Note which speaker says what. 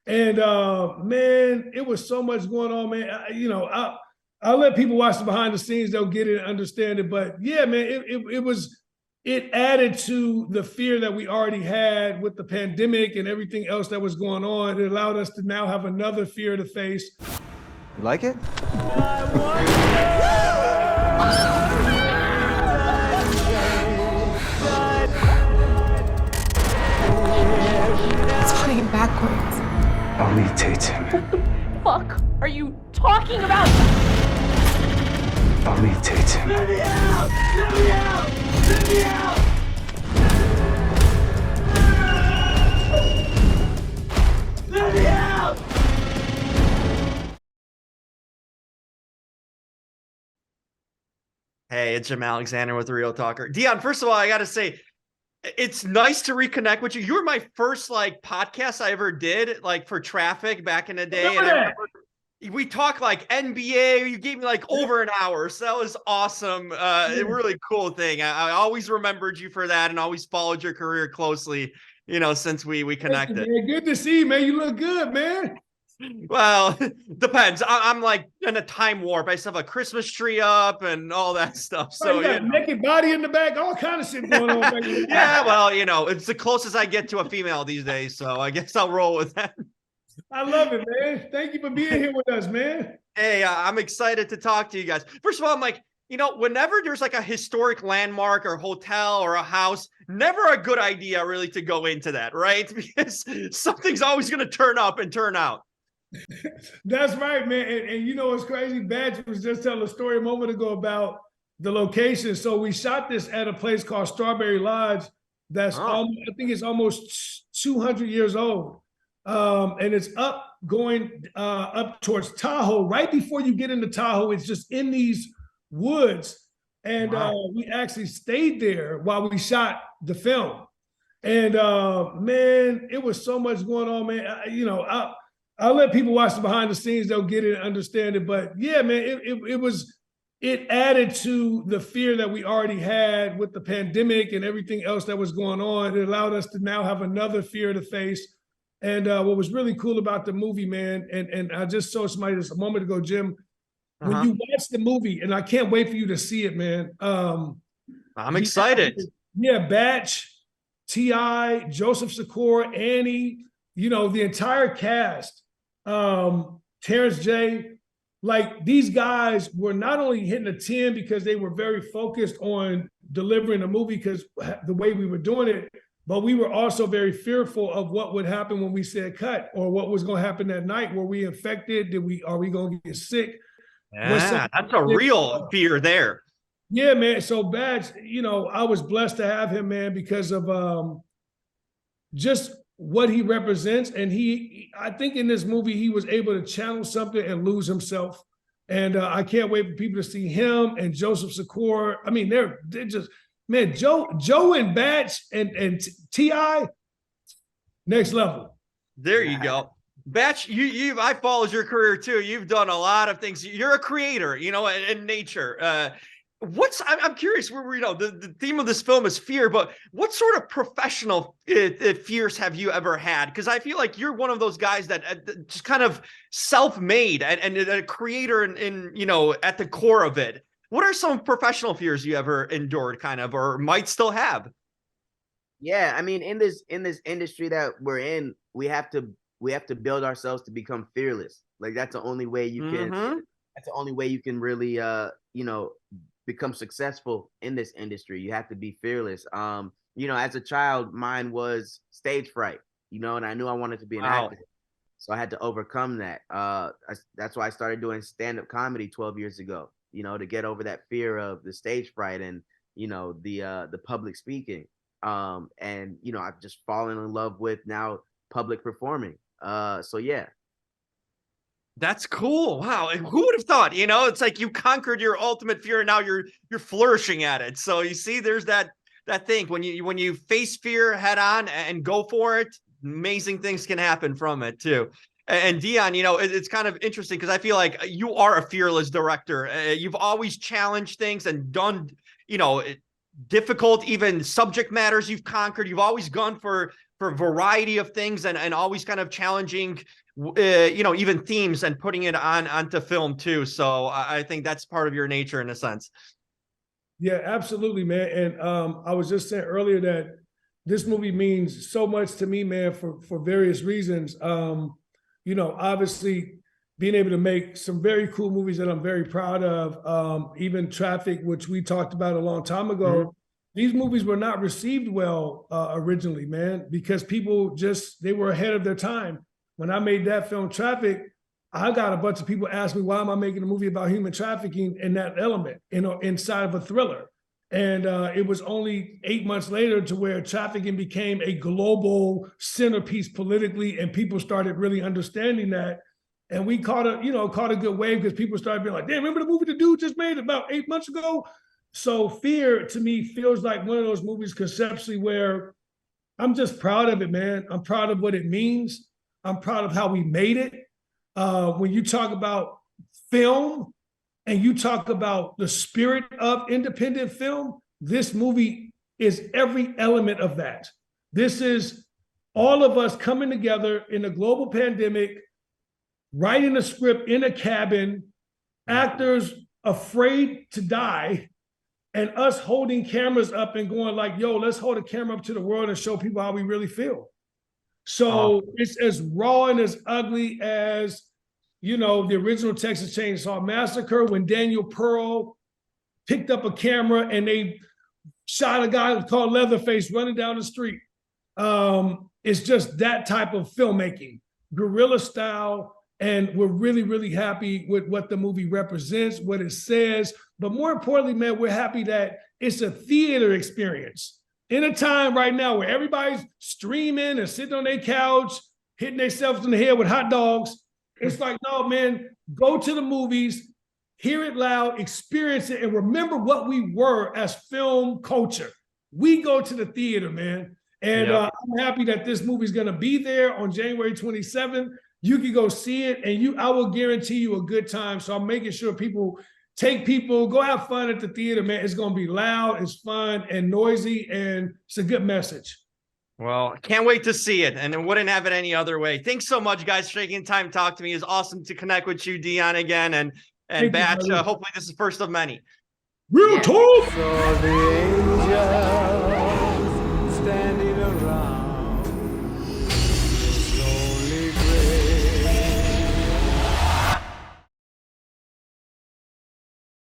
Speaker 1: And man, it was so much going on, man. I'll let people watch the behind the scenes; they'll get it and understand it. But yeah, man, it added to the fear that we already had with the pandemic and everything else that was going on. It allowed us to now have another fear to face.
Speaker 2: You like it?
Speaker 3: It's playing backwards.
Speaker 2: I'll mutate him.
Speaker 4: Fuck are you talking about?
Speaker 2: I'll mutate him.
Speaker 5: Let me out! Let me out! Let me out! Let me out!
Speaker 6: Hey, it's Jim Alexander with the Real Talker. Deon, first of all, I got to say, it's nice to reconnect with you. You were my first podcast I ever did, for traffic back in the day. And I remember we talked NBA. You gave me over an hour. So that was awesome. A really cool thing. I always remembered you for that and always followed your career closely, since we connected.
Speaker 1: Man, good to see you, man. You look good, man.
Speaker 6: Well, depends. I'm in a time warp. I still have a Christmas tree up and all that stuff. So
Speaker 1: you got a naked body in the back, all kind of shit going on.
Speaker 6: Yeah, well, it's the closest I get to a female these days. So I guess I'll roll with that.
Speaker 1: I love it, man. Thank you for being here with us, man.
Speaker 6: Hey, I'm excited to talk to you guys. First of all, I'm whenever there's a historic landmark or hotel or a house, never a good idea really to go into that, right? Because something's always going to turn up and turn out.
Speaker 1: That's right, man. And you know what's crazy? Badge was just telling a story a moment ago about the location. So we shot this at a place called Strawberry Lodge. That's I think it's almost 200 years old, and it's going up towards Tahoe. Right before you get into Tahoe, it's just in these woods, and we actually stayed there while we shot the film. And man, it was so much going on, man. I'll let people watch the behind the scenes; they'll get it and understand it. But yeah, man, it added to the fear that we already had with the pandemic and everything else that was going on. It allowed us to now have another fear to face. And what was really cool about the movie, man, and I just saw somebody just a moment ago, Jim, when you watch the movie, and I can't wait for you to see it, man.
Speaker 6: I'm excited.
Speaker 1: Yeah, Batch, T.I., Joseph Sikora, Annie, the entire cast. Terrence J, these guys were not only hitting a 10 because they were very focused on delivering a movie because the way we were doing it, but we were also very fearful of what would happen when we said cut or what was going to happen that night. Were we infected? Are we going to get sick?
Speaker 6: Yeah, that's a real fear there.
Speaker 1: Yeah, man. So Badge, I was blessed to have him, man, because of just what he represents. And I think in this movie, he was able to channel something and lose himself. And I can't wait for people to see him and Joseph Sikora. I mean, they're just, man, Joe and Batch and T.I., next level.
Speaker 6: There you go. Batch, I followed your career too. You've done a lot of things. You're a creator, in nature. I'm curious, the theme of this film is fear, but what sort of professional fears have you ever had? Because I feel like you're one of those guys that just kind of self-made and a creator in at the core of it. What are some professional fears you ever endured or might still have?
Speaker 7: Yeah, I mean, in this industry that we're in, we have to build ourselves to become fearless. That's the only way you can that's the only way you can really become successful in this industry. You have to be fearless. As a child, mine was stage fright, and I knew I wanted to be an actor. So I had to overcome that. That's why I started doing stand-up comedy 12 years ago, to get over that fear of the stage fright and, the public speaking. I've just fallen in love with now public performing. So yeah.
Speaker 6: That's cool. Wow. Who would have thought, it's like you conquered your ultimate fear and now you're flourishing at it. So you see, there's that thing when you face fear head on and go for it, amazing things can happen from it too. And Deon, it's kind of interesting because I feel like you are a fearless director. You've always challenged things and done, difficult, even subject matters you've conquered. You've always gone for for a variety of things and always kind of challenging, even themes and putting it onto film too. So I think that's part of your nature in a sense.
Speaker 1: Yeah, absolutely, man. And I was just saying earlier that this movie means so much to me, man, for various reasons. Obviously being able to make some very cool movies that I'm very proud of, even Traffic, which we talked about a long time ago. Mm-hmm. These movies were not received well originally, man, because people they were ahead of their time. When I made that film, Traffic, I got a bunch of people ask me, why am I making a movie about human trafficking in that element, inside of a thriller? And it was only 8 months later to where trafficking became a global centerpiece politically, and people started really understanding that. And we caught a good wave because people started being like, damn, remember the movie the dude just made about 8 months ago? So Fear, to me, feels like one of those movies conceptually where I'm just proud of it, man. I'm proud of what it means. I'm proud of how we made it. When you talk about film and you talk about the spirit of independent film, this movie is every element of that. This is all of us coming together in a global pandemic, writing a script in a cabin, actors afraid to die, and us holding cameras up and going like, yo, let's hold a camera up to the world and show people how we really feel. So it's as raw and as ugly as, the original Texas Chainsaw Massacre, when Daniel Pearl picked up a camera and they shot a guy called Leatherface running down the street. It's just that type of filmmaking, guerrilla style. And we're really, really happy with what the movie represents, what it says. But more importantly, man, we're happy that it's a theater experience. In a time right now where everybody's streaming and sitting on their couch, hitting themselves in the head with hot dogs, it's like, no, man, go to the movies, hear it loud, experience it, and remember what we were as film culture. We go to the theater, man. And I'm happy that this movie's going to be there on January 27th. You can go see it, and I will guarantee you a good time. So I'm making sure people go have fun at the theater, man. It's going to be loud, it's fun and noisy, and it's a good message.
Speaker 6: Well, I can't wait to see it, and I wouldn't have it any other way. Thanks so much, guys, for taking time to talk to me. It's awesome to connect with you, Deon, again, and Batch. Hopefully this is first of many.
Speaker 1: Real talk!
Speaker 7: So